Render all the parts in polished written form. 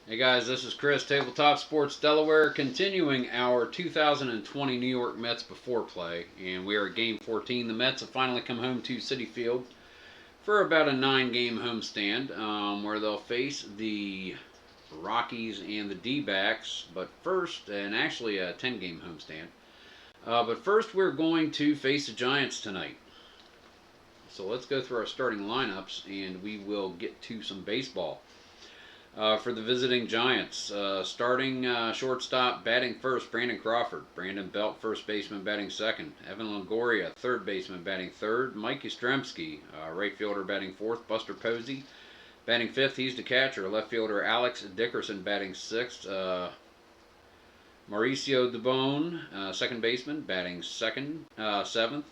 Hey guys, this is Chris, Tabletop Sports Delaware, continuing our 2020 New York Mets before play, and we are at Game 14. The Mets have finally come home to Citi Field for about a 9-game homestand, where they'll face the Rockies and the D-backs, but first, and actually a 10-game homestand. But first, we're going to face the Giants tonight. So let's go through our starting lineups, and we will get to some baseball. For the visiting Giants, starting shortstop, batting first, Brandon Crawford. Brandon Belt, first baseman, batting second. Evan Longoria, third baseman, batting third. Mike Yastrzemski, right fielder, batting fourth. Buster Posey, batting fifth. He's the catcher. Left fielder Alex Dickerson, batting sixth. Mauricio Dubon, second baseman, batting seventh.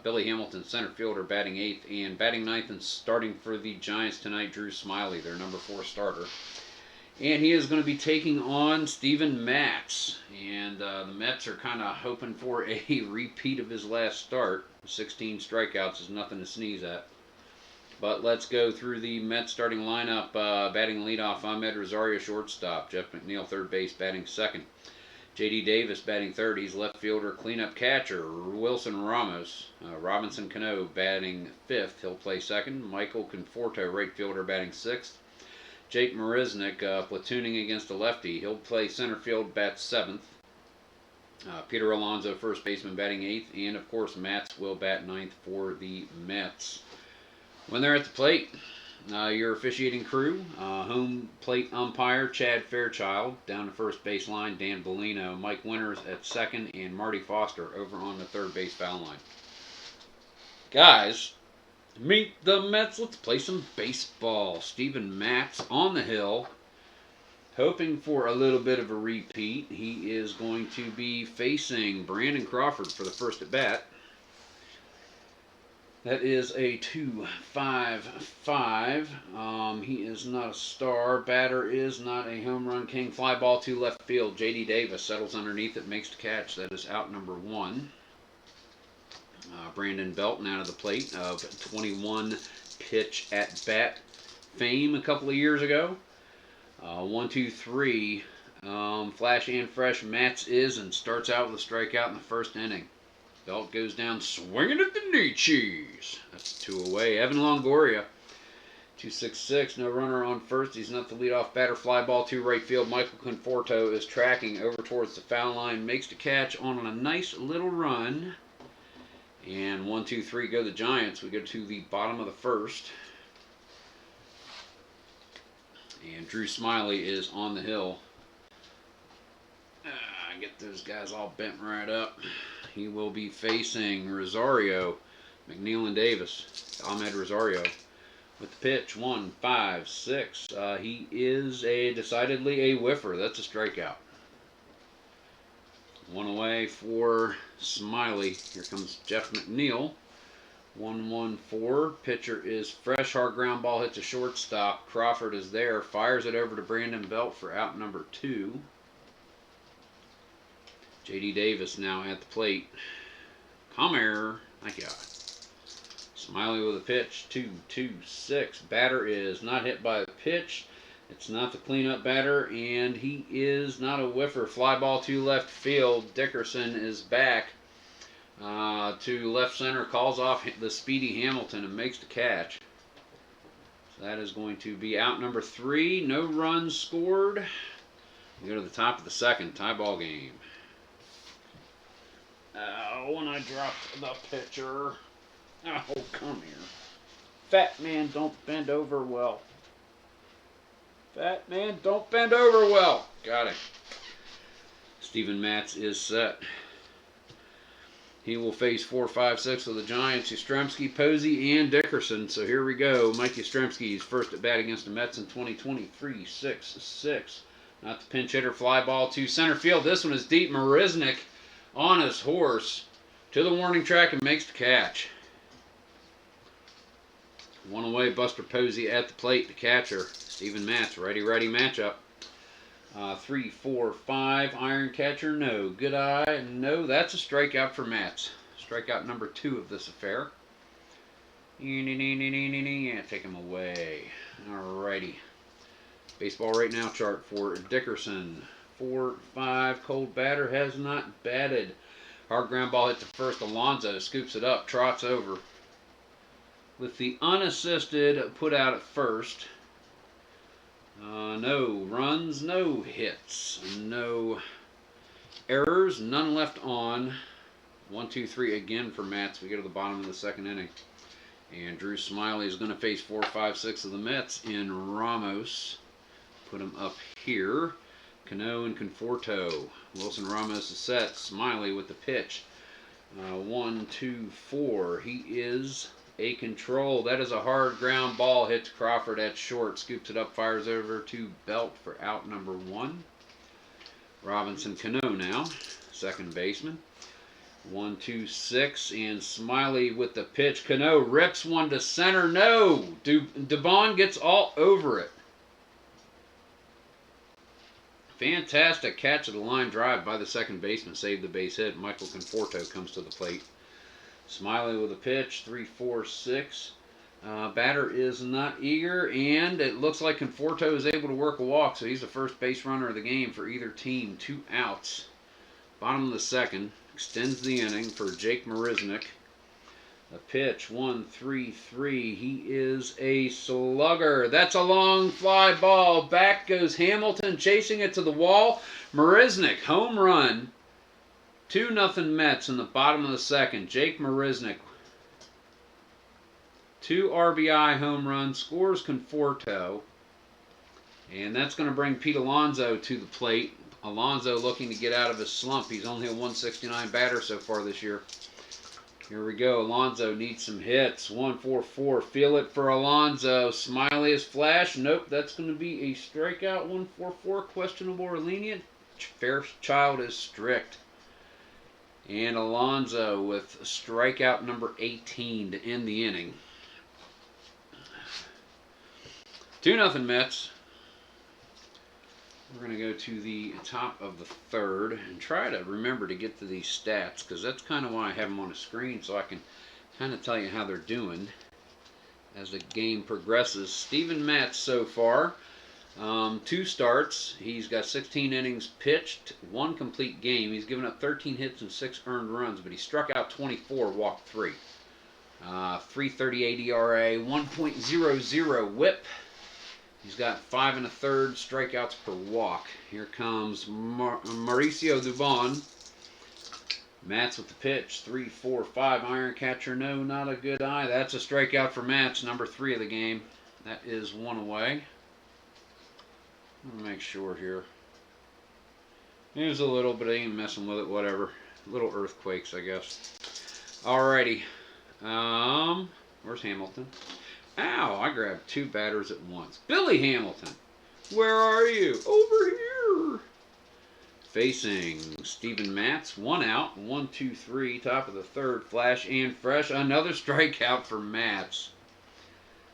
Billy Hamilton, center fielder, batting eighth. And batting ninth and starting for the Giants tonight, Drew Smyly, their number 4 starter. And he is going to be taking on Steven Matz. And the Mets are kind of hoping for a repeat of his last start. 16 strikeouts is nothing to sneeze at. But let's go through the Mets starting lineup. Batting leadoff, Ahmed Rosario, shortstop. Jeff McNeil, third base, batting second. J.D. Davis batting third. He's left fielder, cleanup catcher. Wilson Ramos. Robinson Cano batting fifth. He'll play second. Michael Conforto, right fielder, batting sixth. Jake Marisnick platooning against a lefty. He'll play center field, bat seventh. Peter Alonso, first baseman, batting eighth. And, of course, Matz will bat ninth for the Mets. When they're at the plate, your officiating crew, home plate umpire Chad Fairchild, down the first base line Dan Bellino, Mike Winters at second, and Marty Foster over on the third base foul line. Guys, meet the Mets. Let's play some baseball. Steven Matz on the hill, hoping for a little bit of a repeat. He is going to be facing Brandon Crawford for the first at bat. That is a 2.55. He is not a star. Batter is not a home run king. Fly ball to left field. J.D. Davis settles underneath it, makes the catch. That is out number 1. Brandon Belt now to the plate of 21 pitch at bat fame a couple of years ago. 1, 2, 3. Flash and fresh. Matz is and starts out with a strikeout in the first inning. Belt goes down swinging at the knee cheese. That's 2 away. Evan Longoria, 2.66. No runner on first. He's not the leadoff batter. Fly ball to right field. Michael Conforto is tracking over towards the foul line. Makes the catch on a nice little run. And 1, 2, 3 go the Giants. We go to the bottom of the first. And Drew Smyly is on the hill. Get those guys all bent right up. He will be facing Rosario, McNeil and Davis. Ahmed Rosario with the pitch. 1, 5, 6. He is decidedly a whiffer. That's a strikeout. 1 away for Smyly. Here comes Jeff McNeil. 1-1-4. Pitcher is fresh. Hard ground ball hits a shortstop. Crawford is there. Fires it over to Brandon Belt for out number 2. J.D. Davis now at the plate. Come here. Thank you. Smyly with a pitch. 2-2-6. Batter is not hit by the pitch. It's not the cleanup batter, and he is not a whiffer. Fly ball to left field. Dickerson is back to left center. Calls off the speedy Hamilton and makes the catch. So that is going to be out number 3. No runs scored. We go to the top of the second. Tie ball game. When I dropped the pitcher. Oh, come here. Fat man, don't bend over well. Fat man, don't bend over well. Got it. Steven Matz is set. He will face 4, 5, 6 of the Giants. Yastrzemski, Posey, and Dickerson. So here we go. Mike Yastrzemski is first at bat against the Mets in 2023. 6-6. Not the pinch hitter. Fly ball to center field. This one is deep. Marisnick on his horse to the warning track and makes the catch. 1 away. Buster Posey at the plate. The catcher, Steven Matz. Righty-righty matchup. 3, 4, 5. Iron catcher, no. Good eye, no. That's a strikeout for Matz. Strikeout number 2 of this affair. Yeah, take him away. Alrighty. Baseball right now chart for Dickerson. 4-5, cold batter, has not batted. Hard ground ball hit to first. Alonso scoops it up, trots over. With the unassisted put out at first. No runs, no hits, no errors, none left on. 1, 2, 3 again for Mets. We go to the bottom of the second inning. And Drew Smiley is going to face 4, 5, 6 of the Mets in Ramos. Put him up here. Cano and Conforto. Wilson Ramos is set. Smiley with the pitch. 1, 2, 4. He is a control. That is a hard ground ball. Hits Crawford at short. Scoops it up. Fires over to Belt for out number 1. Robinson Cano now. Second baseman. 1, 2, 6. And Smiley with the pitch. Cano rips one to center. No! Dubon gets all over it. Fantastic catch of the line drive by the second baseman. Saved the base hit. Michael Conforto comes to the plate. Smiley with a pitch. 3, 4, 6. Batter is not eager, and it looks like Conforto is able to work a walk, so he's the first base runner of the game for either team. 2 outs. Bottom of the second. Extends the inning for Jake Marisnick. A pitch, 1, 3, 3. He is a slugger. That's a long fly ball. Back goes Hamilton, chasing it to the wall. Marisnick, home run. 2-0 Mets in the bottom of the second. Jake Marisnick, 2 RBI home run, scores Conforto. And that's going to bring Pete Alonso to the plate. Alonso looking to get out of his slump. He's only a 169 batter so far this year. Here we go. Alonso needs some hits. 1, 4, 4. Feel it for Alonso. Smiley is flash. Nope, that's going to be a strikeout. 1, 4, 4. Questionable or lenient. Fairchild is strict. And Alonso with strikeout number 18 to end the inning. 2-0 Mets. We're going to go to the top of the third and try to remember to get to these stats, because that's kind of why I have them on the screen, so I can kind of tell you how they're doing as the game progresses. Steven Matz so far, 2 starts. He's got 16 innings pitched, 1 complete game. He's given up 13 hits and 6 earned runs, but he struck out 24, walked 3. 3.38 ERA, 1.00 WHIP. He's got 5 1/3 strikeouts per walk. Here comes Mauricio Dubon. Matz with the pitch. 3, 4, 5. Iron catcher. No, not a good eye. That's a strikeout for Matz. Number 3 of the game. That is 1 away. Let me make sure here. It was a little, but I ain't messing with it. Whatever. Little earthquakes, I guess. Alrighty. Where's Hamilton? Ow, I grabbed 2 batters at once. Billy Hamilton, where are you? Over here. Facing Steven Matz, 1 out, 1, 2, 3, top of the third, flash and fresh. Another strikeout for Matz.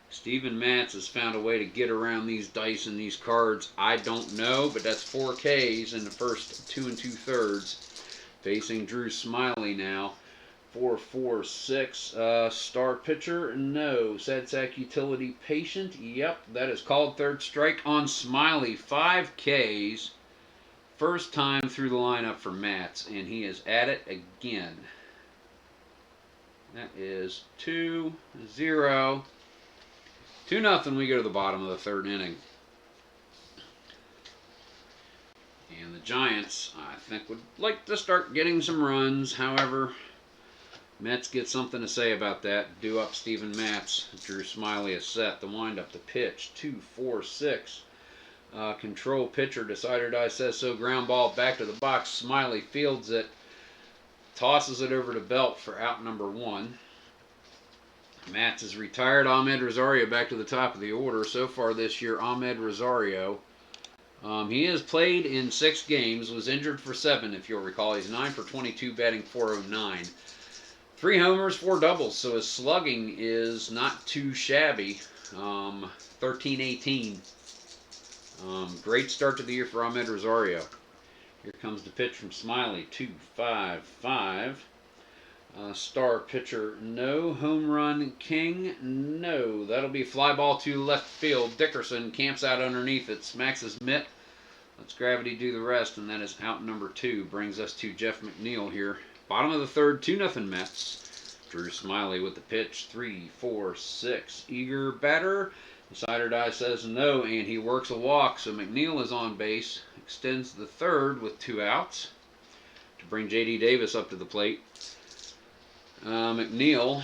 Steven Matz has found a way to get around these dice and these cards. I don't know, but that's 4 Ks in the first 2 2/3. Facing Drew Smiley now. 4, 4, 6. Star pitcher? No. Sad sack utility patient? Yep, that is called third strike on Smiley. 5 Ks. First time through the lineup for Matz, and he is at it again. That is 2-0. 2-0. We go to the bottom of the third inning. And the Giants, I think, would like to start getting some runs. However, Mets get something to say about that. Due up Steven Matz. Drew Smiley is set. The windup, the pitch. 2, 4, 6. Control pitcher, decided I says so. Ground ball back to the box. Smiley fields it. Tosses it over to Belt for out number 1. Matz is retired. Ahmed Rosario back to the top of the order. So far this year, Ahmed Rosario. He has played in 6 games. Was injured for 7, if you'll recall. He's 9 for 22, batting .409. 3 homers, 4 doubles, so his slugging is not too shabby. 13-18. Great start to the year for Ahmed Rosario. Here comes the pitch from Smiley. 2, 5, 5. Star pitcher, no. Home run king, no. That'll be fly ball to left field. Dickerson camps out underneath it, smacks his mitt. Lets gravity do the rest, and that is out number 2. Brings us to Jeff McNeil here. Bottom of the third, 2-0 Mets. Drew Smiley with the pitch, 3-4-6. Eager batter. Decider die says no, and he works a walk, so McNeil is on base. Extends the third with 2 outs to bring J.D. Davis up to the plate. McNeil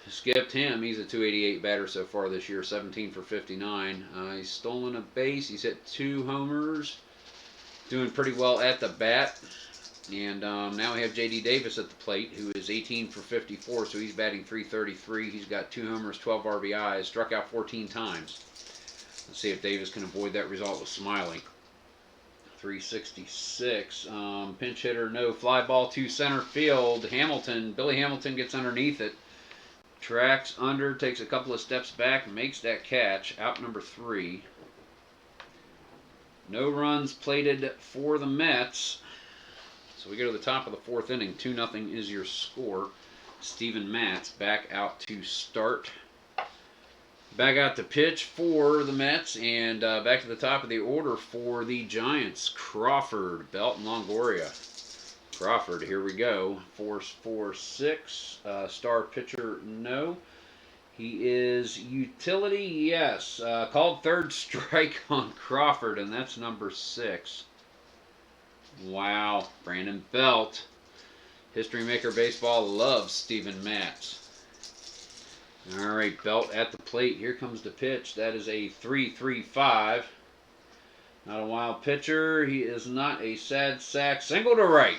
skipped him. He's a .288 batter so far this year, 17 for 59. He's stolen a base. He's hit 2 homers. Doing pretty well at the bat. And now we have J.D. Davis at the plate, who is 18 for 54, so he's batting .333. He's got 2 homers, 12 RBIs, struck out 14 times. Let's see if Davis can avoid that result with Smiley. 366. Pinch hitter, no. Fly ball to center field. Billy Hamilton gets underneath it. Tracks under, takes a couple of steps back, makes that catch. Out number 3. No runs plated for the Mets. So we go to the top of the 4th inning. 2-0 is your score. Steven Matz back out to start. Back out to pitch for the Mets. And back to the top of the order for the Giants. Crawford, Belt, and Longoria. Crawford, here we go. 4-4-6. Star pitcher, no. He is utility, yes. Called third strike on Crawford, and that's number 6. Wow. Brandon Belt. History Maker Baseball loves Steven Matz. All right, Belt at the plate. Here comes the pitch. That is a 3-3-5. Not a wild pitcher. He is not a sad sack. Single to right.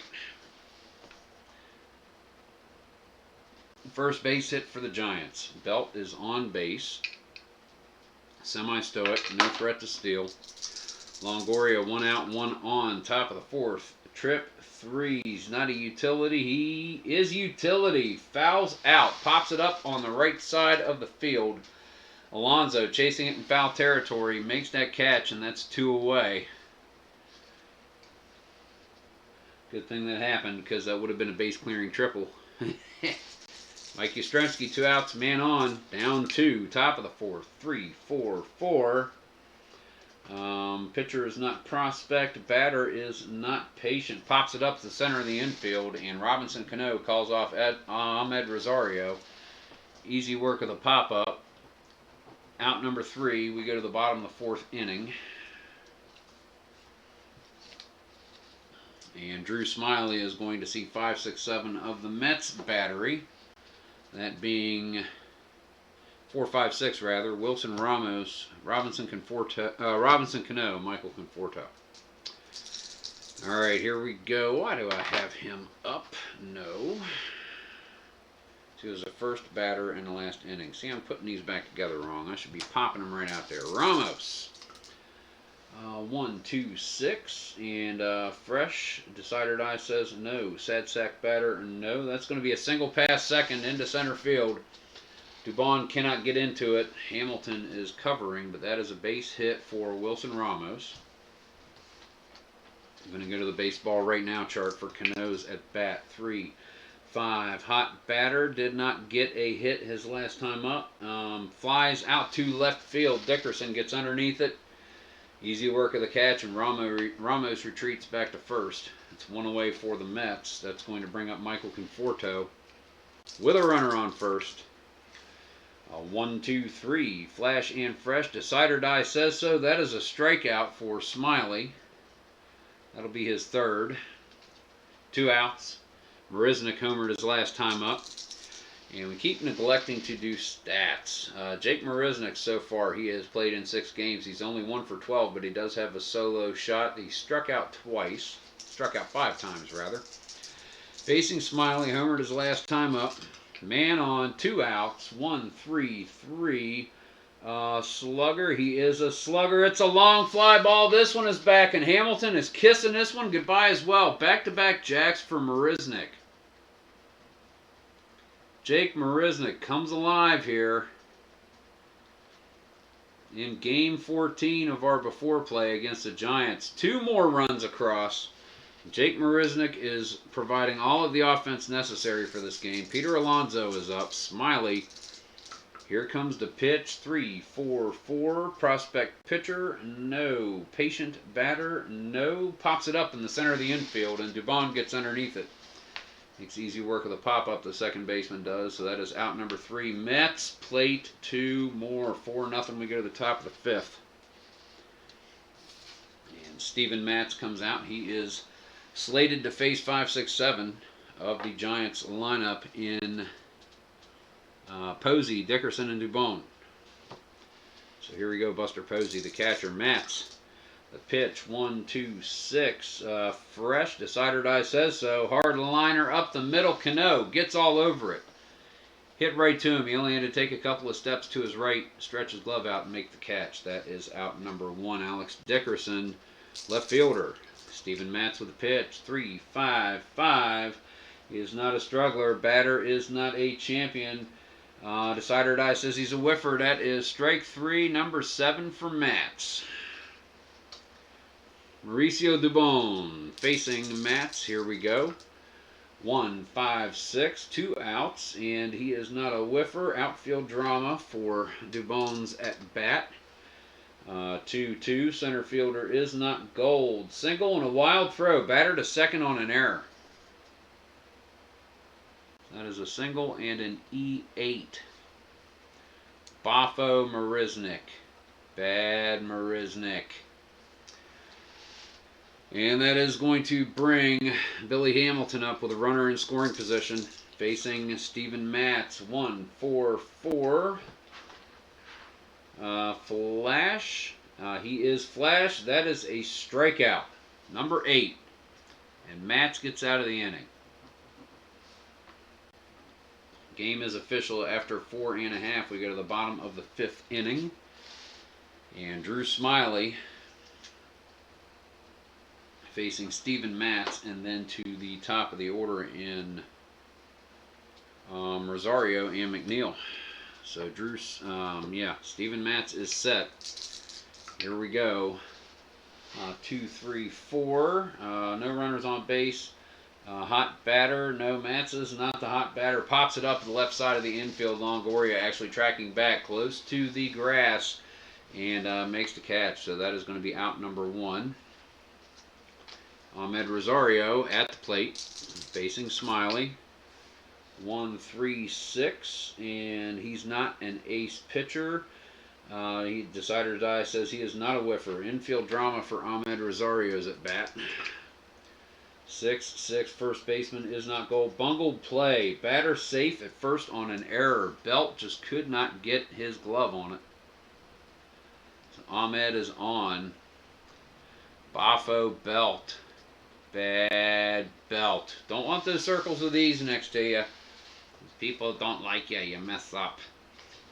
First base hit for the Giants. Belt is on base. Semi-stoic. No threat to steal. Longoria 1 out, 1 on. Top of the 4th. Trip 3. He's not a utility. He is utility. Fouls out. Pops it up on the right side of the field. Alonso chasing it in foul territory. Makes that catch, and that's 2 away. Good thing that happened, because that would have been a base-clearing triple. Mike Yastrzemski, 2 outs, man on. Down 2. Top of the 4th. 3-4-4. Pitcher is not prospect. Batter is not patient. Pops it up to the center of the infield, and Robinson Cano calls off Ahmed Rosario. Easy work of the pop-up. Out number 3. We go to the bottom of the 4th inning. And Drew Smiley is going to see 5, 6, 7 of the Mets battery. That being 4, 5, 6 rather. Wilson Ramos, Robinson Cano, Michael Conforto. All right, here we go. Why do I have him up? No. He was the first batter in the last inning. See, I'm putting these back together wrong. I should be popping them right out there. Ramos. 1, 2, 6. And fresh. Decider die says no. Sad sack batter, no. That's going to be a single pass second into center field. Dubon cannot get into it. Hamilton is covering, but that is a base hit for Wilson Ramos. I'm going to go to the baseball right now chart for Cano's at bat. 3, 5. Hot batter. Did not get a hit his last time up. Flies out to left field. Dickerson gets underneath it. Easy work of the catch, and Ramos retreats back to first. It's 1 away for the Mets. That's going to bring up Michael Conforto with a runner on first. 1, 2, 3. Flash and fresh. Decider die says so. That is a strikeout for Smiley. That'll be his 3rd. 2 outs. Marisnick homered his last time up. And we keep neglecting to do stats. Jake Marisnick, so far, he has played in 6 games. He's only 1 for 12, but he does have a solo shot. He struck out twice. Struck out 5 times, rather. Facing Smiley, homered his last time up. Man on, 2 outs. 1, 3, 3. Slugger, he is a slugger. It's a long fly ball. This one is back, and Hamilton is kissing this one goodbye as well. Back-to-back jacks for Marisnick. Jake Marisnick comes alive here in Game 14 of our Before Play against the Giants. 2 more runs across. Jake Marisnick is providing all of the offense necessary for this game. Peter Alonso is up. Smiley. Here comes the pitch. 3-4-4. Prospect pitcher. No. Patient batter. No. Pops it up in the center of the infield, and Dubon gets underneath it. Makes easy work of the pop-up, the second baseman does. So that is out number 3. Mets plate 2 more. 4-0. We go to the top of the 5th. And Steven Matz comes out. He is slated to face 5, 6, 7 of the Giants lineup in Posey, Dickerson, and Dubon. So here we go. Buster Posey, the catcher. Matz. The pitch, 1-2-6, fresh, decider die says so, hard liner up the middle, Cano gets all over it, hit right to him. He only had to take a couple of steps to his right, stretch his glove out, and make the catch. That is out number 1. Alex Dickerson, left fielder. Steven Matz with the pitch, 3-5-5, he is not a struggler, batter is not a champion. Decider die says he's a whiffer. That is strike 3, number 7 for Matz. Mauricio Dubon facing Matz. Here we go. 1-5-6, 2 outs, and he is not a whiffer. Outfield drama for Dubon's at bat. 2-2. Center fielder is not Gold. Single and a wild throw. Batter to second on an error. That is a single and an E8. Bafo Marisnick. Bad Marisnick. And that is going to bring Billy Hamilton up with a runner in scoring position, facing Steven Matz. 1-4-4. Flash. He is flash. That is a strikeout. Number 8. And Matz gets out of the inning. Game is official after 4 1/2. We go to the bottom of the 5th inning. And Drew Smiley facing Steven Matz, and then to the top of the order in Rosario and McNeil. So Steven Matz is set. Here we go. 2, 3, 4. No runners on base. Hot batter. No, Matz is not the hot batter. Pops it up to the left side of the infield. Longoria actually tracking back close to the grass and makes the catch. So that is going to be out number 1. Ahmed Rosario at the plate, facing Smiley. 1-3-6, and he's not an ace pitcher. He decider die says he is not a whiffer. Infield drama for Ahmed Rosario's at bat. 6-6, first baseman is not Gold. Bungled play. Batter safe at first on an error. Belt just could not get his glove on it. So Ahmed is on. Bafo Belt. Bad Belt. Don't want those circles of these next to you. People don't like you. You mess up.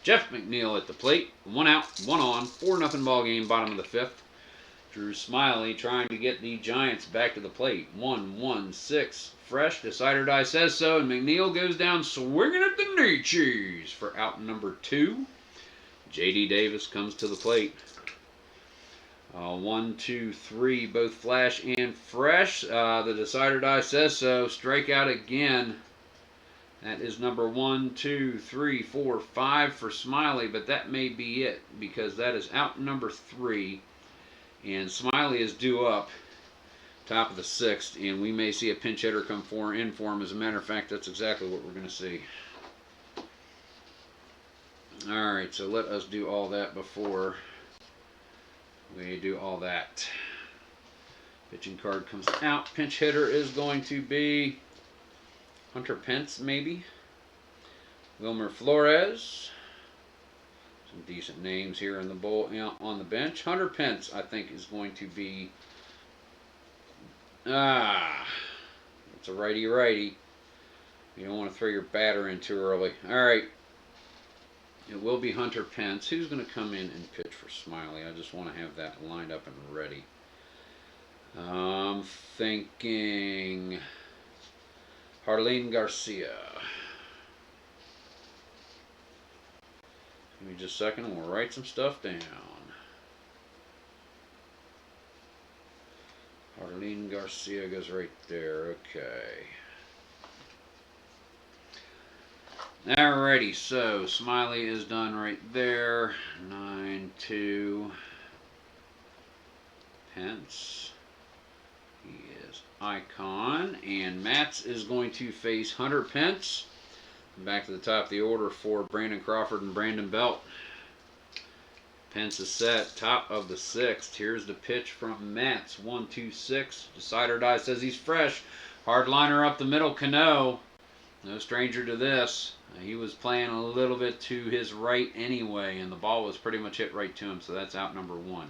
Jeff McNeil at the plate. 1 out, 1 on. 4-0 ball game, bottom of the 5th. Drew Smiley trying to get the Giants back to the plate. 1-1-6. Fresh. Decider die says so. And McNeil goes down swinging at the knee cheese for out number 2. J.D. Davis comes to the plate. 1, 2, 3, both flash and fresh. The decider die says so. Strikeout again. That is number 1, 2, 3, 4, 5 for Smiley, but that may be it because that is out number 3. And Smiley is due up, top of the 6th, and we may see a pinch hitter come in for him. As a matter of fact, that's exactly what we're going to see. All right, so let us do all that before we do all that. Pitching card comes out. Pinch hitter is going to be Hunter Pence, maybe. Wilmer Flores. Some decent names here in the bowl on the bench. Hunter Pence, I think, is going to be. It's a righty-righty. You don't want to throw your batter in too early. All right. It will be Hunter Pence. Who's going to come in and pitch for Smiley? I just want to have that lined up and ready. I'm thinking Harleen Garcia. Give me just a second and we'll write some stuff down. Arlene Garcia goes right there. Okay. Alrighty, so Smiley is done right there. 9-2. Pence. He is Icon. And Mats is going to face Hunter Pence. Back to the top of the order for Brandon Crawford and Brandon Belt. Pence is set, top of the 6th. Here's the pitch from Mats. 1-2-6. Decider die says he's fresh. Hard liner up the middle. Cano. No stranger to this. He was playing a little bit to his right anyway, and the ball was pretty much hit right to him, so that's out number 1.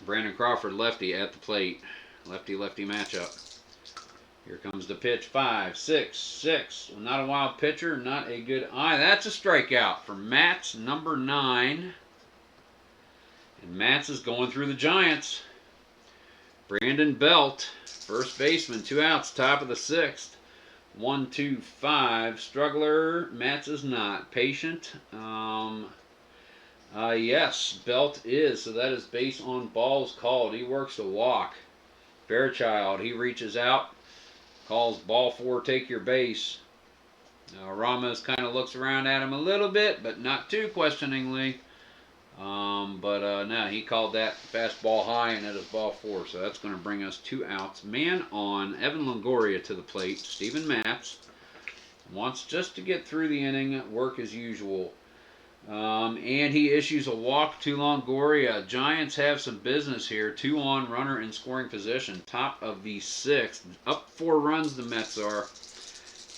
Brandon Crawford, lefty at the plate. Lefty-lefty matchup. Here comes the pitch. 5-6-6. Not a wild pitcher, not a good eye. That's a strikeout for Mats, number 9. And Mats is going through the Giants. Brandon Belt, first baseman, 2 outs, top of the 6th. 1-2-5. Struggler. Mats is not. Patient. Yes, Belt is. So that is base on balls called. He works a walk. Fairchild, he reaches out. Calls ball 4, take your base. Ramos kind of looks around at him a little bit, but not too questioningly. No, he called that fastball high, and that is ball 4. So that's going to bring us 2 outs. Man on Evan Longoria to the plate. Steven Matz wants just to get through the inning, work as usual. And he issues a walk to Longoria. Giants have some business here. 2 on, runner in scoring position. Top of the 6th. Up 4 runs the Mets are.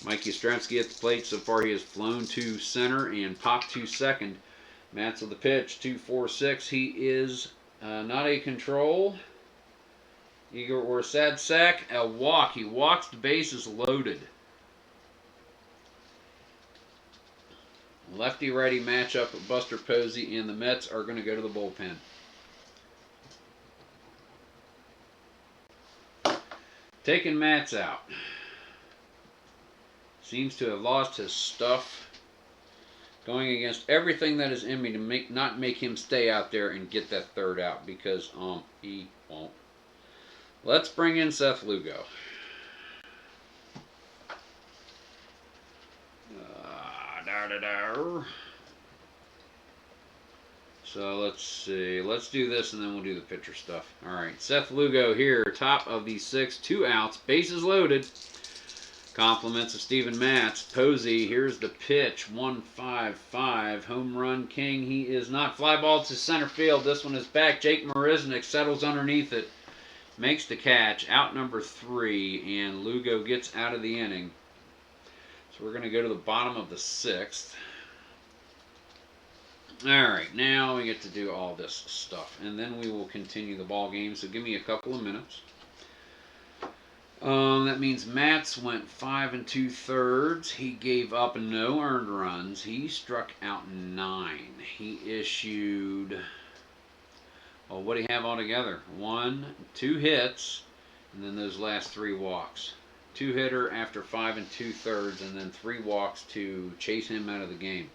Mike Yastrzemski at the plate. So far he has flown to center and popped to second. Mats with the pitch. 2-4-6. He is not a control. Eager or sad sack. A walk. He walks. The base is loaded. Lefty-righty matchup of Buster Posey, and the Mets are going to go to the bullpen. Taking Mats out. Seems to have lost his stuff. Going against everything that is in me to not make him stay out there and get that 3rd out, because he won't. Let's bring in Seth Lugo. So let's see. Let's do this and then we'll do the pitcher stuff. Alright, Seth Lugo here, top of the 6th, 2 outs, bases loaded. Compliments of Steven Matz. Posey, here's the pitch. 1-5-5. Home run king. He is not. Fly ball to center field. This one is back. Jake Marisnik settles underneath it. Makes the catch. Out number 3. And Lugo gets out of the inning. So we're going to go to the bottom of the 6th. Alright, now we get to do all this stuff. And then we will continue the ball game. So give me a couple of minutes. That means Matz went 5 2/3. He gave up no earned runs. He struck out 9. He issued, well, what do you have altogether? 2 hits, and then those last 3 walks. 2-hitter after 5 2/3, and then 3 walks to chase him out of the game.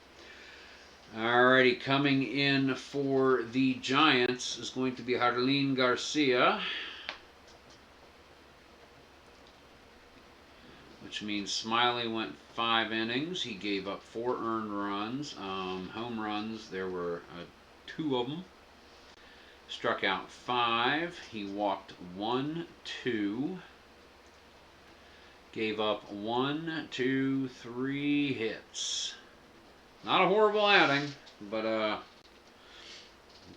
Alrighty, coming in for the Giants is going to be Jarlin Garcia, which means Smiley went 5 innings. He gave up 4 earned runs. Home runs, there were 2 of them. Struck out 5. He walked 1, 2. Gave up 1, 2, 3 hits. Not a horrible outing, but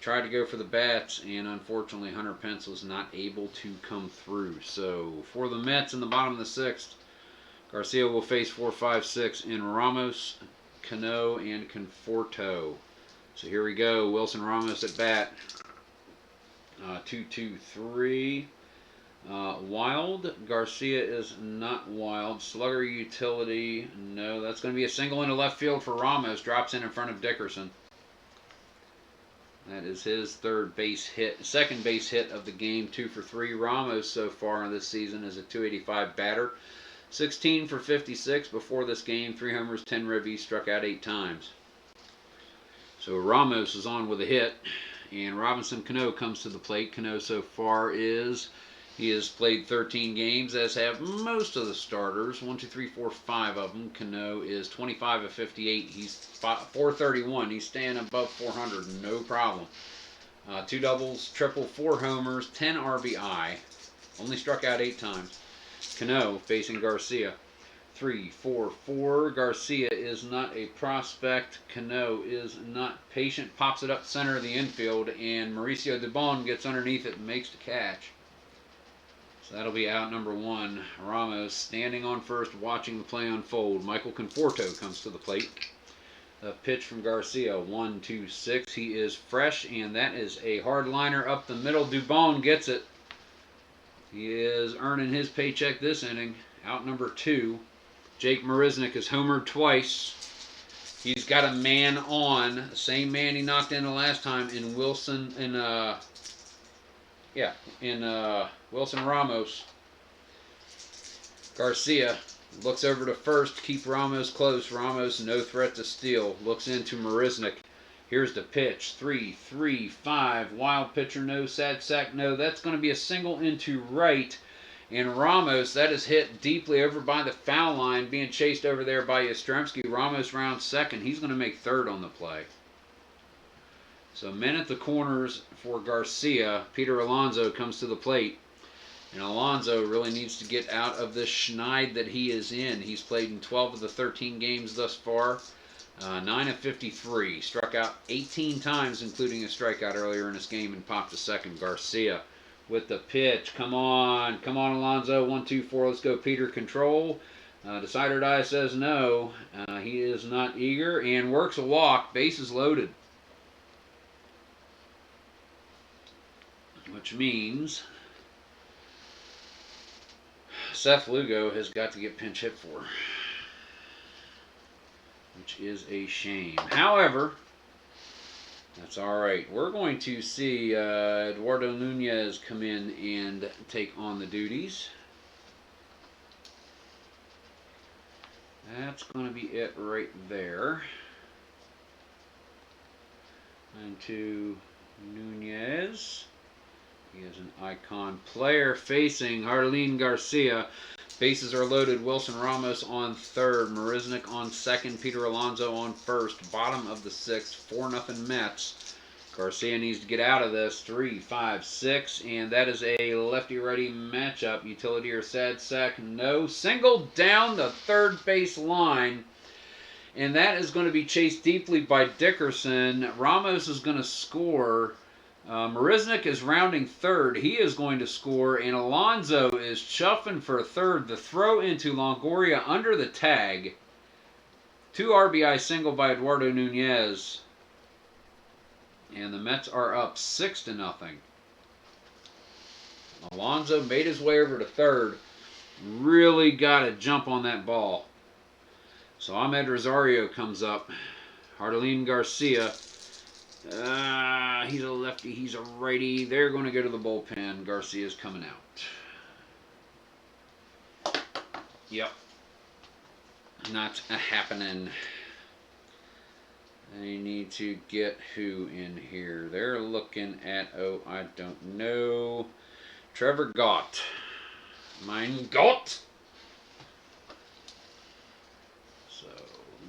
tried to go for the bats, and unfortunately Hunter Pence was not able to come through. So for the Mets in the bottom of the 6th, Garcia will face 4, 5, 6 in Ramos, Cano, and Conforto. So here we go. Wilson Ramos at bat. 2, 2, 3. Wild. Garcia is not wild. Slugger utility. No, that's going to be a single into left field for Ramos. Drops in front of Dickerson. That is his 3rd base hit. 2nd base hit of the game. 2 for 3. Ramos so far in this season is a .285 batter. 16 for 56 before this game. 3 homers, 10 ribbies. Struck out 8 times. So Ramos is on with a hit. and Robinson Cano comes to the plate. Cano so far he has played 13 games, as have most of the starters. 1, 2, 3, 4, 5 of them. Cano is 25 of 58. He's 431. He's staying above 400, no problem. 2 doubles, triple, 4 homers, 10 RBI. Only struck out 8 times. Cano facing Garcia. 3, 4, 4. Garcia is not a prospect. Cano is not patient. Pops it up center of the infield, and Mauricio Dubon gets underneath it and makes the catch. So that'll be out number 1. Ramos standing on first, watching the play unfold. Michael Conforto comes to the plate. A pitch from Garcia, 1, 2, 6. He is fresh, and that is a hard liner up the middle. Dubon gets it. He is earning his paycheck this inning. Out number 2. Jake Marisnick has homered twice. He's got a man on, the same man he knocked in the last time in Wilson Wilson Ramos. Garcia looks over to first, keep Ramos close. Ramos no threat to steal. Looks into Marisnick. Here's the pitch. 3, 3, 5. Wild pitcher, no. Sad sack, no. That's going to be a single into right. And Ramos, that is hit deeply over by the foul line, being chased over there by Yastrzemski. Ramos rounds second. He's going to make third on the play. So men at the corners for Garcia. Peter Alonso comes to the plate. And Alonso really needs to get out of this schneid that he is in. He's played in 12 of the 13 games thus far. 9 of 53. Struck out 18 times, including a strikeout earlier in this game, and popped a second. Garcia with the pitch. Come on. Come on, Alonso. 1, 2, 4. Let's go, Peter. Control. Decider Die says no. He is not eager and works a walk. Bases loaded. Which means Seth Lugo has got to get pinch hit for, which is a shame. However, that's all right. We're going to see Eduardo Nunez come in and take on the duties. That's going to be it right there. And to Nunez. He is an icon player facing Jarlin Garcia. Bases are loaded. Wilson Ramos on third. Marisnick on second. Peter Alonso on first. Bottom of the 6th. 4-0 Mets. Garcia needs to get out of this. 3, 5, 6. And that is a lefty-righty matchup. Utility or sad sack? No. Single down the third base line. And that is going to be chased deeply by Dickerson. Ramos is going to score. Marisnick is rounding third. He is going to score, and Alonso is chuffing for third. The throw into Longoria under the tag. 2 RBI single by Eduardo Nunez. And the Mets are up 6-0. Alonso made his way over to third. Really got to jump on that ball. So Ahmed Rosario comes up. Jarlin Garcia. He's a lefty, he's a righty. They're going to go to the bullpen. Garcia's coming out. Yep. Not happening. They need to get who in here? They're looking at, oh, I don't know. Trevor Gott. Mein Gott! So,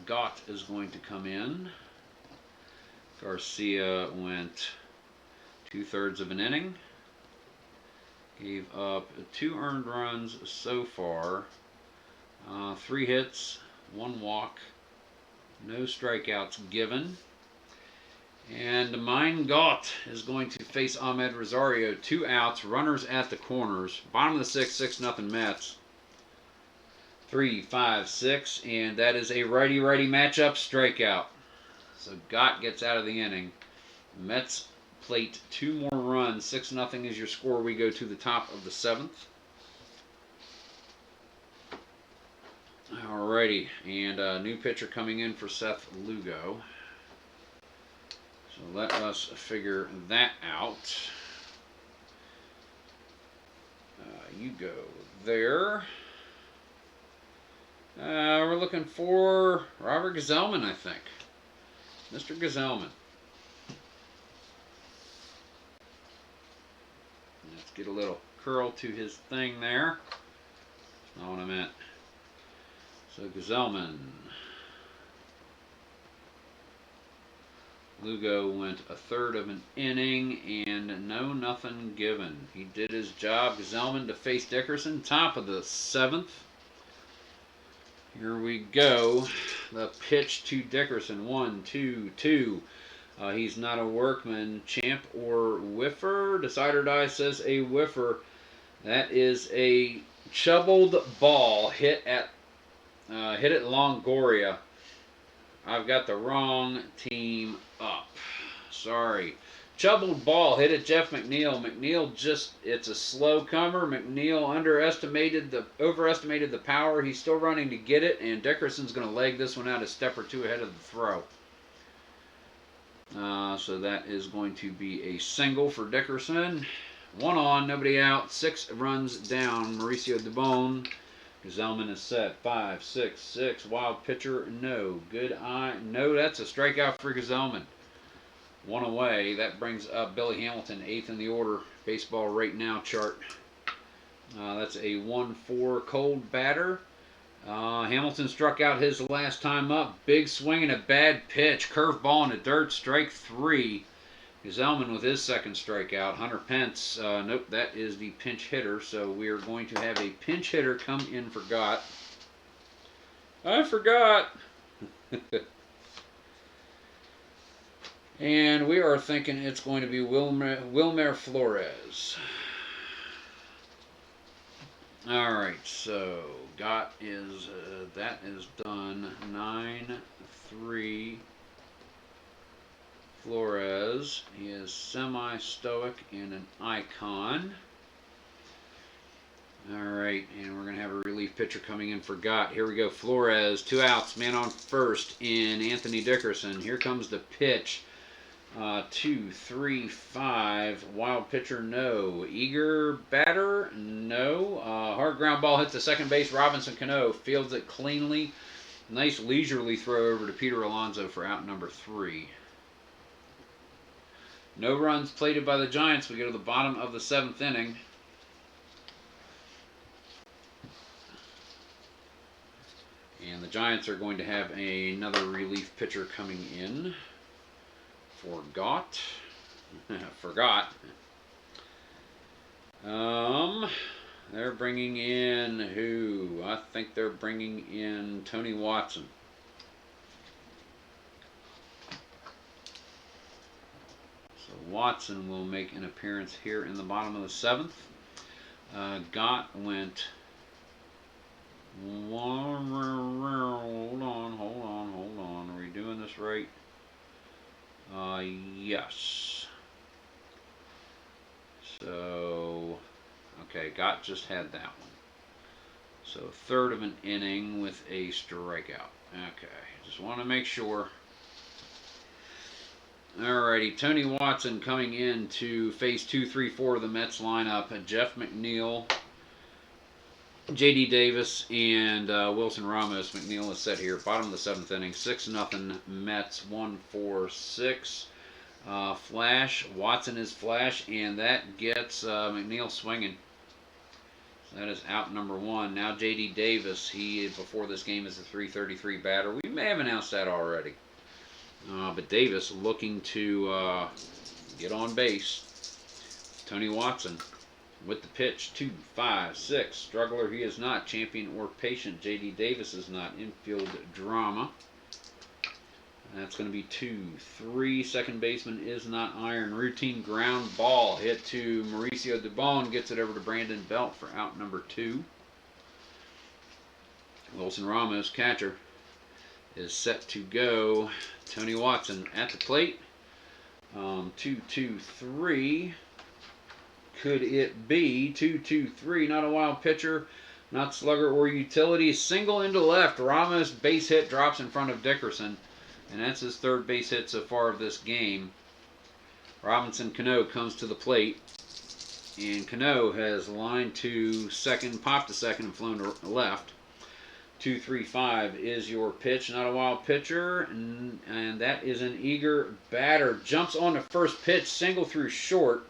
Gott is going to come in. Garcia went 2/3 of an inning. Gave up 2 earned runs so far. 3 hits, 1 walk, no strikeouts given. And Mein Gott is going to face Ahmed Rosario. 2 outs, runners at the corners. Bottom of the 6th, 6-0 Mets. 3, 5, 6, and that is a righty-righty matchup strikeout. So Gott gets out of the inning. Mets plate 2 more runs. 6-0 is your score. We go to the top of the 7th. Alrighty, and a new pitcher coming in for Seth Lugo. So let us figure that out. You go there. We're looking for Robert Gazelman, I think. Mr. Gazelman. Get a little curl to his thing there. That's not what I meant. So Gazelman. Lugo went a third of an inning and nothing given. He did his job. Gazelman to face Dickerson, top of the 7th. Here we go. The pitch to Dickerson. 1, 2, 2. He's not a workman. Champ or whiffer? Decider Die says a whiffer. That is a chubbled ball hit at Longoria. I've got the wrong team up. Sorry. Chubbled ball hit at Jeff McNeil. McNeil it's a slow comer. McNeil overestimated the power. He's still running to get it, and Dickerson's going to leg this one out a step or two ahead of the throw. So that is going to be a single for Dickerson. 1 on, nobody out. 6 runs down. Mauricio Dubon. Gazelman is set. 5, 6, 6. Wild pitcher, no. Good eye, no. That's a strikeout for Gazelman. 1 away. That brings up Billy Hamilton, 8th in the order. Baseball right now chart. That's a 1-4 cold batter. Hamilton struck out his last time up. Big swing and a bad pitch. Curveball in the dirt. Strike 3. Gazelman with his second strikeout. Hunter Pence, nope, that is the pinch hitter. So we are going to have a pinch hitter come in for Gott. I forgot. And we are thinking it's going to be Wilmer Flores. All right, so Gott is, that is done. 9-3. Flores. He is semi-stoic and an icon. All right, and we're going to have a relief pitcher coming in for Gott. Here we go. Flores, 2 outs, man on first in Anthony Dickerson. Here comes the pitch. 2, 3, 5. Wild pitcher, no. Eager batter, no. Hard ground ball hits the second base. Robinson Cano fields it cleanly. Nice leisurely throw over to Peter Alonso for out number 3. No runs plated by the Giants. We go to the bottom of the 7th inning. And the Giants are going to have another relief pitcher coming in for Gott. Forgot. They're bringing in who? I think they're bringing in Tony Watson. So Watson will make an appearance here in the bottom of the 7th. Gott went. Hold on. Are we doing this right? Yes. So, okay, Gott just had that one. So, 1/3 of an inning with a strikeout. Okay, just want to make sure. Alrighty, Tony Watson coming in to face 2, 3, 4 of the Mets lineup. Jeff McNeil, J.D. Davis, and Wilson Ramos. McNeil is set here. Bottom of the 7th inning. 6-0 Mets. 1-4-6. Flash. Watson is flash, and that gets McNeil swinging. So that is out number 1. Now J.D. Davis. He, before this game, is a .333 batter. We may have announced that already. But Davis looking to get on base. Tony Watson with the pitch. 2, 5, 6. Struggler he is not. Champion or patient. J.D. Davis is not. Infield drama. That's going to be 2, 3. Second baseman is not iron. Routine ground ball hit to Mauricio Dubon. Gets it over to Brandon Belt for out number 2. Wilson Ramos, catcher, is set to go. Tony Watson at the plate. 2, 2, 3. Could it be 2, 2, 3? Not a wild pitcher, not slugger or utility. Single into left. Ramos base hit, drops in front of Dickerson, and that's his 3rd base hit so far of this game. Robinson Cano comes to the plate, and Cano has lined to second, popped to second, and flown to left. 2, 3, 5 is your pitch. Not a wild pitcher, and that is an eager batter. Jumps on the first pitch, single through short.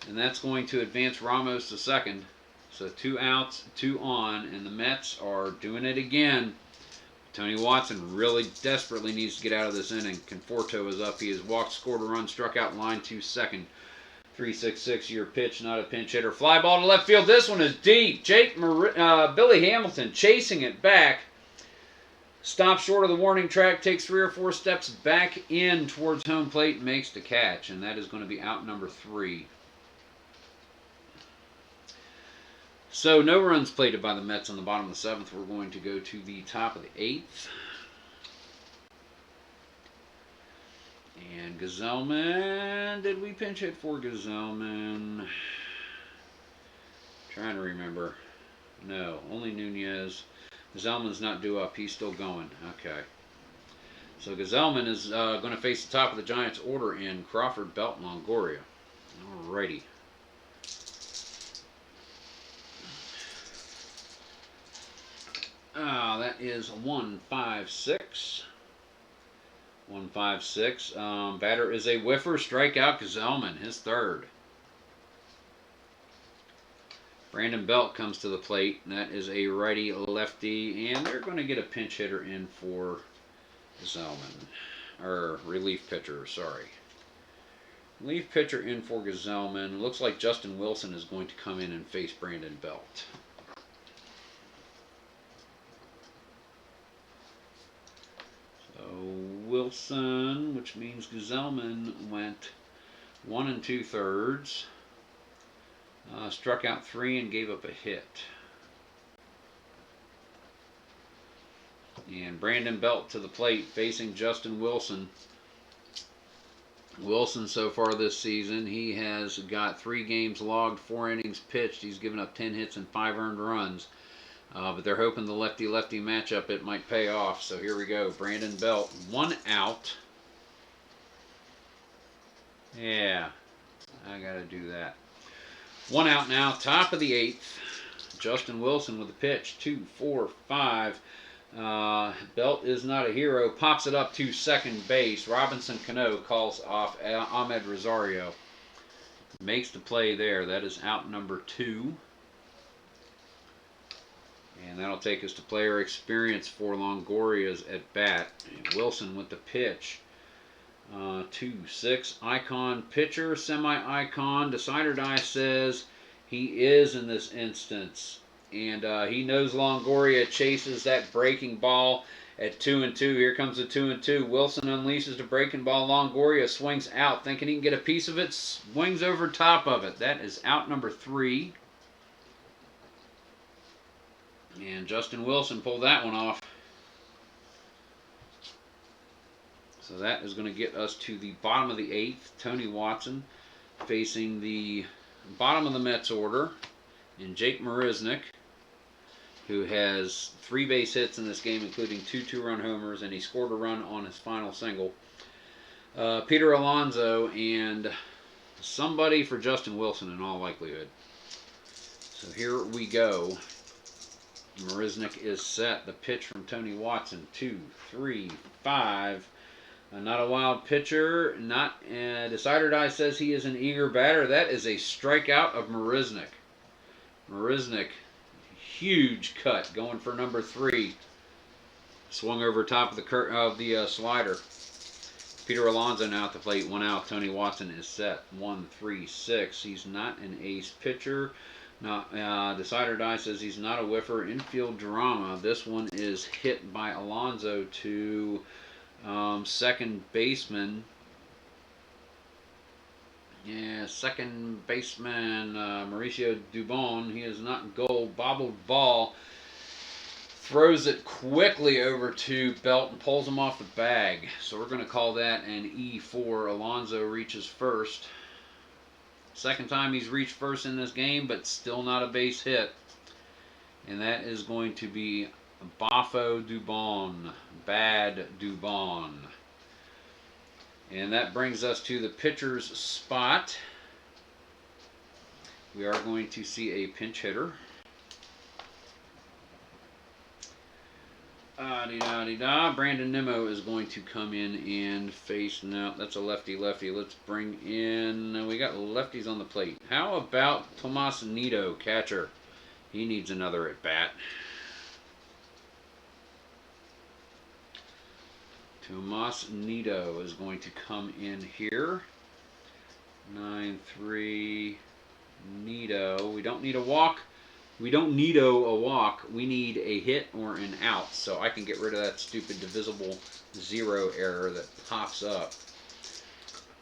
and that's going to advance Ramos to second. So 2 outs, 2 on, and the Mets are doing it again. Tony Watson really desperately needs to get out of this inning. Conforto is up. He has walked, scored a run, struck out, line to second. 3-6-6, your pitch, not a pinch hitter. Fly ball to left field. This one is deep. Billy Hamilton chasing it back. Stops short of the warning track, takes 3 or 4 steps back in towards home plate, makes the catch, and that is going to be out number 3. So no runs plated by the Mets on the bottom of the 7th. We're going to go to the top of the 8th. And Gazelman, did we pinch hit for Gazelman? Trying to remember. No, only Nunez. Gazelman's not due up. He's still going. Okay. So Gazelman is going to face the top of the Giants order in Crawford, Belt, Longoria. Alrighty. That is 1-5-6. 1-5-6. Batter is a whiffer. Strikeout. Gazelman, his 3rd. Brandon Belt comes to the plate. That is a righty-lefty, and they're going to get a pinch hitter in for Gazelman. Or relief pitcher, sorry. Relief pitcher in for Gazelman. Looks like Justin Wilson is going to come in and face Brandon Belt. Wilson, which means Gazelman went 1 2/3, struck out 3 and gave up a hit. And Brandon Belt to the plate facing Justin Wilson. Wilson so far this season, he has got 3 games logged, 4 innings pitched. He's given up 10 hits and 5 earned runs. But they're hoping the lefty-lefty matchup, it might pay off. So here we go. Brandon Belt, 1 out. Yeah, I got to do that. 1 out now, top of the 8th. Justin Wilson with a pitch, 2-4-5. Belt is not a hero. Pops it up to second base. Robinson Cano calls off Ahmed Rosario. Makes the play there. That is out number 2. And that'll take us to player experience for Longoria's at bat. Wilson with the pitch. 2-6. Icon pitcher, semi-icon. Decider die says he is in this instance. And he knows Longoria chases that breaking ball at 2-2. Here comes the 2-2. Wilson unleashes the breaking ball. Longoria swings out, thinking he can get a piece of it. Swings over top of it. That is out number 3. And Justin Wilson pulled that one off. So that is going to get us to the bottom of the 8th. Tony Watson facing the bottom of the Mets order. And Jake Marisnick, who has 3 base hits in this game, including 2 two-run homers, and he scored a run on his final single. Peter Alonso and somebody for Justin Wilson in all likelihood. So here we go. Marisnick is set. The pitch from Tony Watson. 2-3-5. Not a wild pitcher. Decider die says he is an eager batter. That is a strikeout of Marisnick. Marisnick, huge cut, going for number 3. Swung over top of the slider. Peter Alonso now at the plate. 1 out. Tony Watson is set. 1-3-6. He's not an ace pitcher. Decider die says he's not a whiffer. Infield drama. This one is hit by Alonso to second baseman. Yeah, second baseman Mauricio Dubon. He is not goal. Bobbled ball. Throws it quickly over to Belt and pulls him off the bag. So we're going to call that an E4. Alonso reaches first. Second time he's reached first in this game, but still not a base hit. And that is going to be Bafo Dubon. Bad Dubon. And that brings us to the pitcher's spot. We are going to see a pinch hitter. Da-de-da-de-da. Brandon Nimmo is going to come in and face... No, that's a lefty-lefty. Let's bring in... We got lefties on the plate. How about Tomas Nido, catcher? He needs another at-bat. Tomas Nido is going to come in here. 9-3 Nido. We don't need a walk. We don't need a walk. We need a hit or an out. So I can get rid of that stupid divisible 0 error that pops up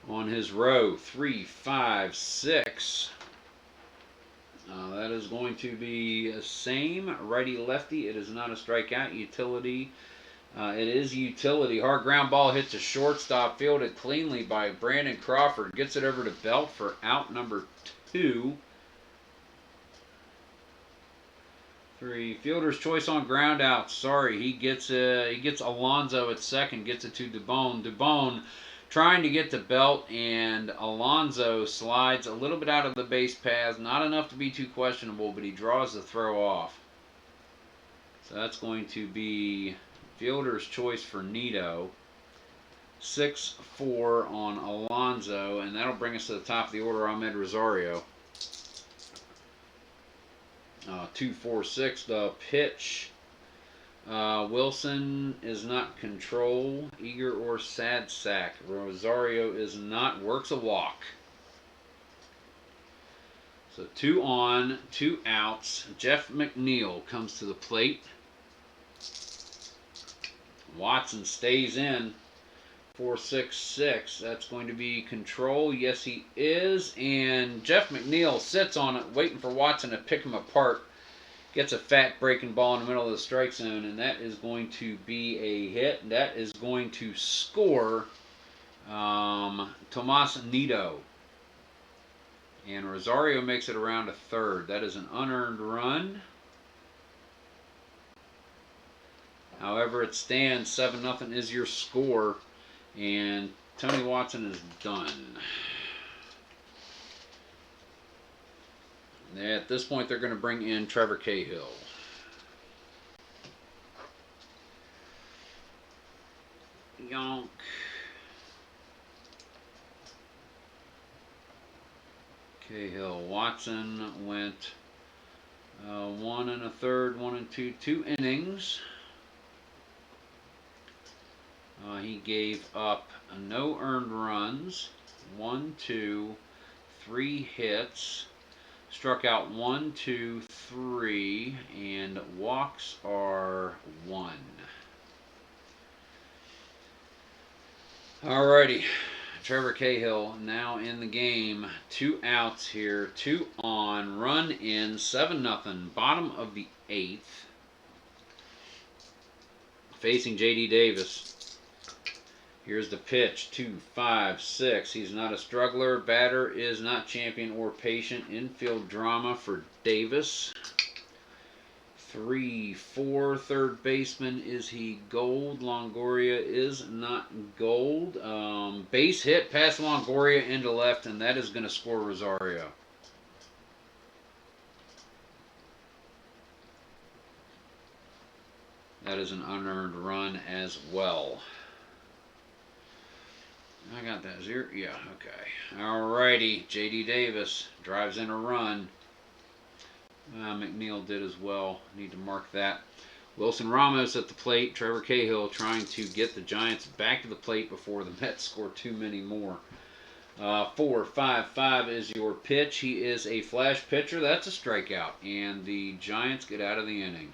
on his row. 3, 5, 6. That is going to be the same. Righty-lefty. It is not a strikeout. Utility. It is utility. Hard ground ball hits a shortstop. Fielded cleanly by Brandon Crawford. Gets it over to Belt for out number 2. 3. Fielder's choice on ground out. Sorry, he gets Alonso at second. Gets it to Dubone. Dubone trying to get to Belt, and Alonso slides a little bit out of the base paths. Not enough to be too questionable, but he draws the throw off. So that's going to be fielder's choice for Nido. 6-4 on Alonso, and that'll bring us to the top of the order. Ahmed Rosario. 2-4-6 the pitch. Wilson is not control. Eager or sad sack. Rosario is not. Works a walk. So 2 on, 2 outs. Jeff McNeil comes to the plate. Watson stays in. 4-6-6. That's going to be control. Yes, he is. And Jeff McNeil sits on it, waiting for Watson to pick him apart. Gets a fat breaking ball in the middle of the strike zone, and that is going to be a hit. That is going to score Tomas Nido. And Rosario makes it around to third. That is an unearned run. However, it stands 7-0 is your score. And Tony Watson is done. At this point, they're going to bring in Trevor Cahill. Yonk. Cahill. Watson went 1 1/3, 1 2, 2 innings. He gave up no earned runs, 1, 2, 3 hits, struck out 1, 2, 3, and walks are 1. Alrighty, Trevor Cahill now in the game. 2 outs here, 2 on, run in, 7-0, bottom of the 8th. Facing J.D. Davis. Here's the pitch, 2, 5, 6. He's not a struggler. Batter is not champion or patient. Infield drama for Davis. 3, 4. Third baseman, is he gold? Longoria is not gold. Base hit past Longoria into left, and that is going to score Rosario. That is an unearned run as well. I got that 0. Yeah, okay. Alrighty. J.D. Davis drives in a run. McNeil did as well. Need to mark that. Wilson Ramos at the plate. Trevor Cahill trying to get the Giants back to the plate before the Mets score too many more. 4, 5, 5 is your pitch. He is a flash pitcher. That's a strikeout. And the Giants get out of the inning.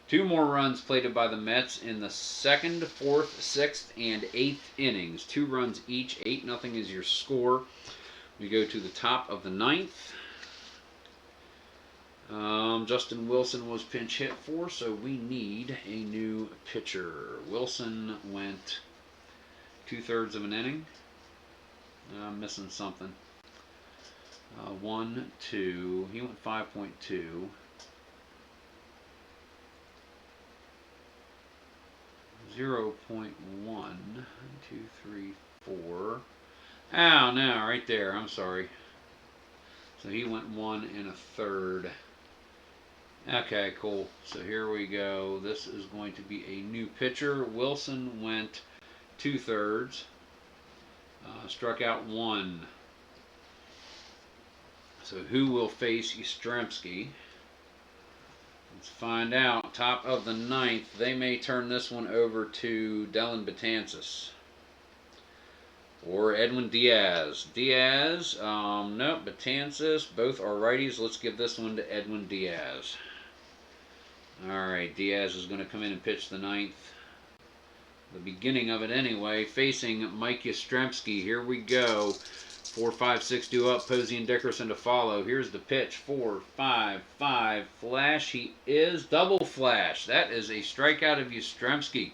2 more runs plated by the Mets in the 2nd, 4th, 6th, and 8th innings. 2 runs each. 8-0 is your score. We go to the top of the 9th. Justin Wilson was pinch hit for, so we need a new pitcher. Wilson went 2/3 of an inning. I'm missing something. 1, 2. He went 5.2. 0.1, 2, 3, 4. Oh, no, right there. I'm sorry. So he went 1 1/3 Okay, cool. So here we go. This is going to be a new pitcher. Wilson went 2/3. Struck out 1. So who will face Yastrzemski? Let's find out. Top of the 9th. They may turn this one over to Dellin Betances. Or Edwin Diaz. Diaz, nope, Betances. Both are righties. Let's give this one to Edwin Diaz. Alright, Diaz is going to come in and pitch the 9th. The beginning of it anyway. Facing Mike Yastrzemski. Here we go. 4, 5, 6 due up. Posey and Dickerson to follow. Here's the pitch. 4, 5, 5. Flash. He is double flash. That is a strikeout of Yastrzemski.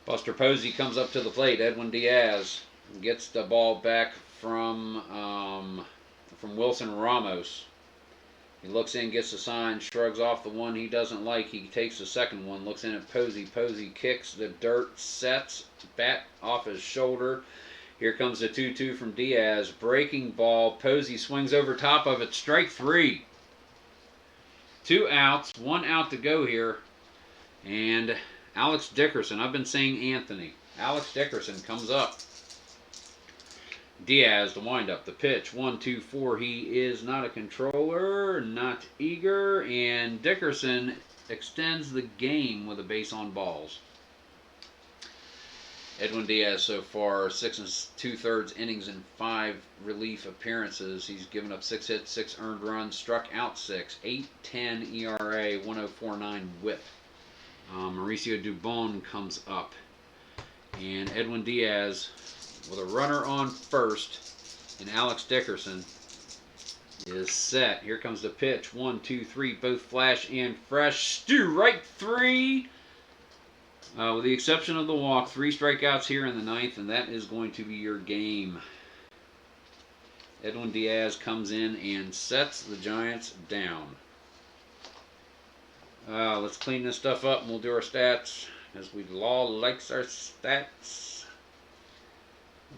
Buster Posey comes up to the plate. Edwin Diaz gets the ball back from Wilson Ramos. He looks in, gets the sign, shrugs off the one he doesn't like. He takes the second one, looks in at Posey. Posey kicks the dirt, sets, bat off his shoulder. Here comes the 2-2 from Diaz. Breaking ball. Posey swings over top of it. Strike 3. 2 outs. 1 out to go here. And Alex Dickerson. I've been saying Anthony. Alex Dickerson comes up. Diaz, the windup, the pitch. 1, 2, 4. He is not a controller, not eager. And Dickerson extends the game with a base on balls. Edwin Diaz so far, 6 2/3 innings and 5 relief appearances. He's given up 6 hits, 6 earned runs, struck out 6, 8.10 ERA, 1.049 WHIP. Mauricio Dubon comes up, and Edwin Diaz with a runner on first, and Alex Dickerson is set. Here comes the pitch. 1, 2, 3, both flash and fresh. Strike 3. With the exception of the walk, 3 strikeouts here in the 9th, and that is going to be your game. Edwin Diaz comes in and sets the Giants down. Let's clean this stuff up and we'll do our stats, as we all likes our stats.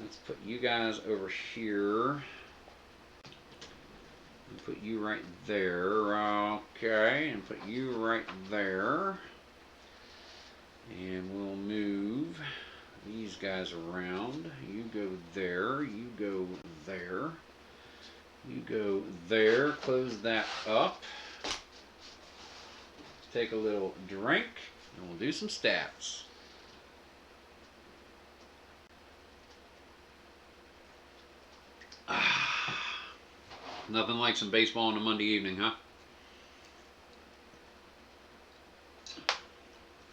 Let's put you guys over here. And put you right there. Okay, and put you right there. And we'll move these guys around. You go there. You go there. You go there. Close that up. Take a little drink, and we'll do some stats. Nothing like some baseball on a Monday evening, huh?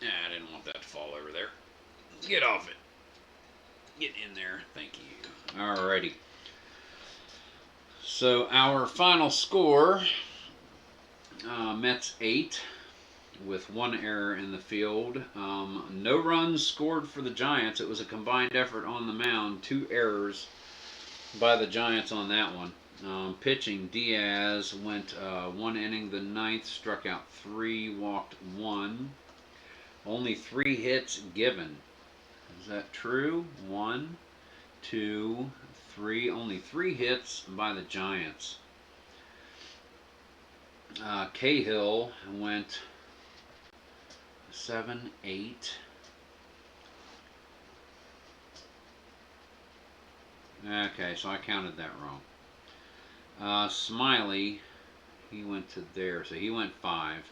I didn't want that to fall over there. Get off it. Get in there. Thank you. Alrighty. So our final score, Mets 8 with 1 error in the field. No runs scored for the Giants. It was a combined effort on the mound. 2 errors by the Giants on that one. Pitching, Diaz went 1 inning the 9th, struck out 3, walked 1. Only 3 hits given. Is that true? 1, 2, 3. Only 3 hits by the Giants. Cahill went 7, 8. Okay, so I counted that wrong. Smiley, he went to there, so he went 5.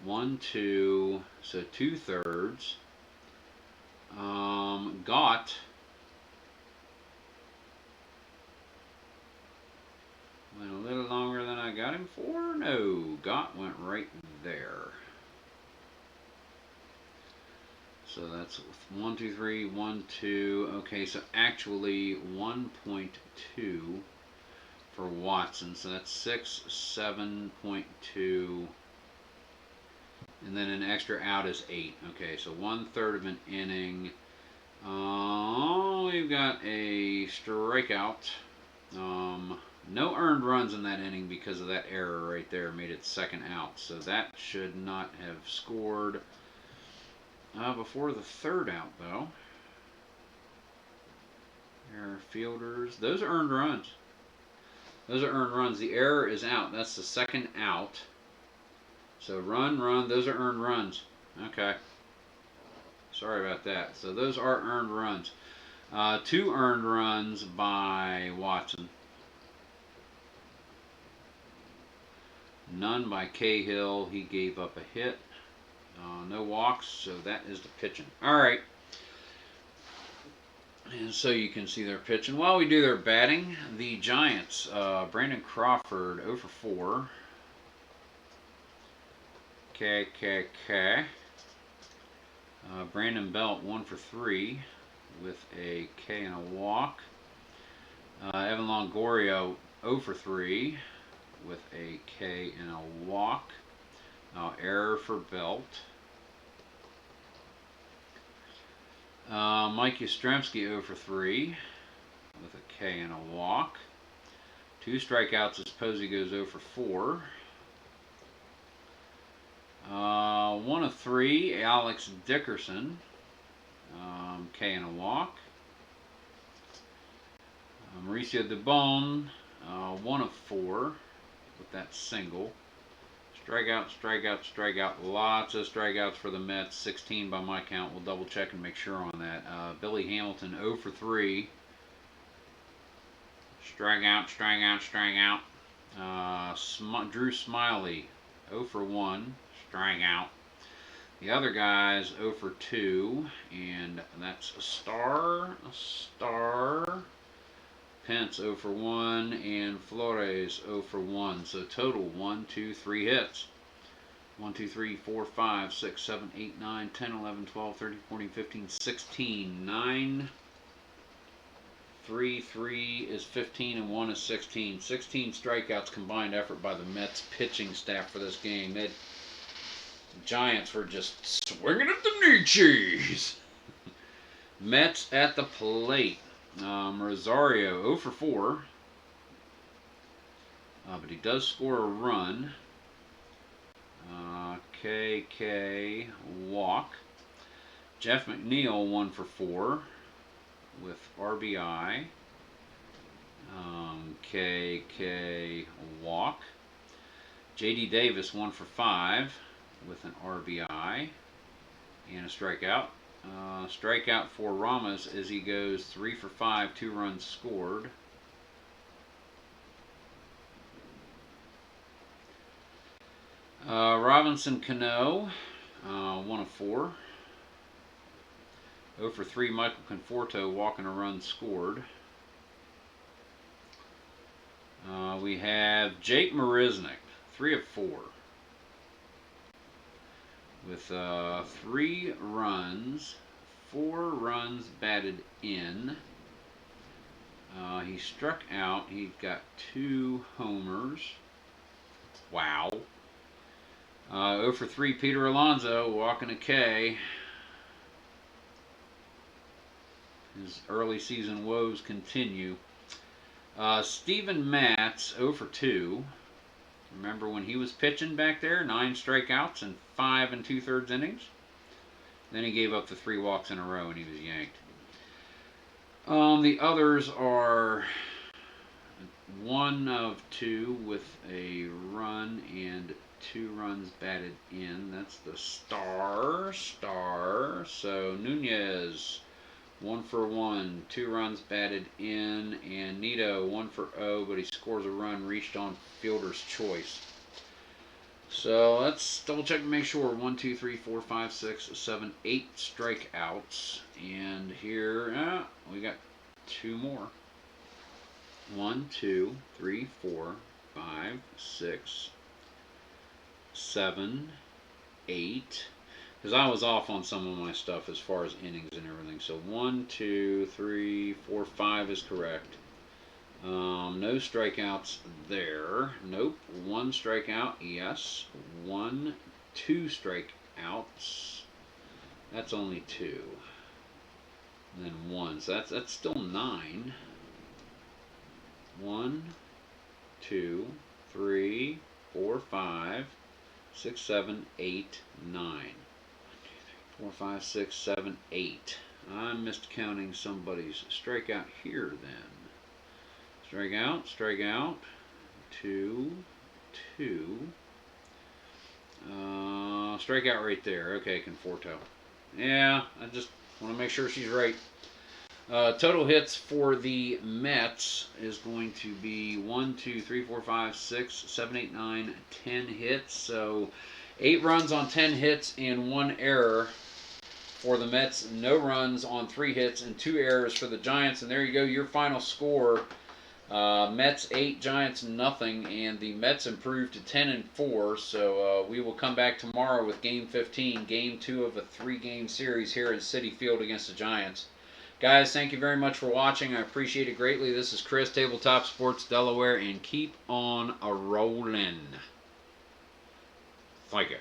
1, 2, so 2/3. Gott went a little longer than I got him for. No, Gott went right there. So that's 1, 2, 3, 1, 2. Okay, so actually 1.2 for Watson. So that's 6, 7.2. And then an extra out is 8. Okay, so 1/3 of an inning. We've got a strikeout. No earned runs in that inning because of that error right there. Made it 2nd out. So that should not have scored before the 3rd out, though. There are fielders. Those are earned runs. Those are earned runs. The error is out. That's the 2nd out. So run, run. Those are earned runs. Okay. Sorry about that. So those are earned runs. 2 earned runs by Watson. None by Cahill. He gave up a hit. No walks, so that is the pitching. All right. And so you can see their pitching. While we do their batting, the Giants, Brandon Crawford 0 for 4. K. Brandon Belt 1 for 3 with a K and a walk. Evan Longoria 0 for 3 with a K and a walk. Error for Belt. Mike Yastrzemski 0 for 3 with a K and a walk. 2 strikeouts as Posey goes 0 for 4. 1 of 3, Alex Dickerson, K and a walk. Mauricio Dubon, 1 of 4 with that single. Strikeout. Lots of strikeouts for the Mets. 16 by my count. We'll double check and make sure on that. Billy Hamilton 0 for 3. Strikeout. Drew Smiley 0 for 1. Strikeout. The other guys 0 for 2. And that's a star. Pence 0 for 1 and Flores 0 for 1. So total 1, 2, 3 hits. 1, 2, 3, 4, 5, 6, 7, 8, 9, 10, 11, 12, 13, 14, 15, 16. 9, 3 is 15 and 1 is 16. 16 strikeouts combined effort by the Mets pitching staff for this game. The Giants were just swinging at the knee cheese. Mets at the plate. Rosario 0 for 4. But he does score a run. KK walk. Jeff McNeil 1 for 4 with RBI. KK walk. JD Davis 1 for 5 with an RBI and a strikeout. Strikeout for Ramos as he goes 3 for 5, 2 runs scored. Robinson Cano, 1 of 4. 0 for 3, Michael Conforto walking a run scored. We have Jake Marisnick, 3 of 4. With 3 runs, 4 runs batted in. He struck out. He got 2 homers. Wow. 0 for 3, Peter Alonso walking a K. His early season woes continue. Steven Matz 0 for 2. Remember when he was pitching back there? 9 strikeouts and 5 2/3 innings. Then he gave up the 3 walks in a row and he was yanked. The others are 1 of 2 with a run and 2 runs batted in. That's the star. So Nunez 1 for 1, 2 runs batted in, and Nito 1 for 0, but he scores a run reached on fielder's choice. So let's double check and make sure. 1, 2, 3, 4, 5, 6, 7, 8 strikeouts, and here we got 2 more. 1, 2, 3, 4, 5, 6, 7, 8. Because I was off on some of my stuff as far as innings and everything. So 1, 2, 3, 4, 5 is correct. No strikeouts there. Nope. 1 strikeout. Yes. 1, 2 strikeouts. That's only 2. And then 1. So that's still 9. 1, 2, 3, 4, 5, 6, 7, 8, 9. 4, 5, 6, 7, 8. I missed counting somebody's strikeout here then. Strikeout. 2, 2. Strikeout right there. Okay, Conforto. Yeah, I just want to make sure she's right. Total hits for the Mets is going to be 1, 2, 3, 4, 5, 6, 7, 8, 9, 10 hits. So 8 runs on 10 hits and 1 error for the Mets. No runs on 3 hits and 2 errors for the Giants. And there you go, your final score. Mets 8, Giants nothing, and the Mets improved to 10-4. So we will come back tomorrow with Game 15, Game 2 of a 3-game series here in Citi Field against the Giants. Guys, thank you very much for watching. I appreciate it greatly. This is Chris, Tabletop Sports Delaware, and keep on a-rolling. Thank you.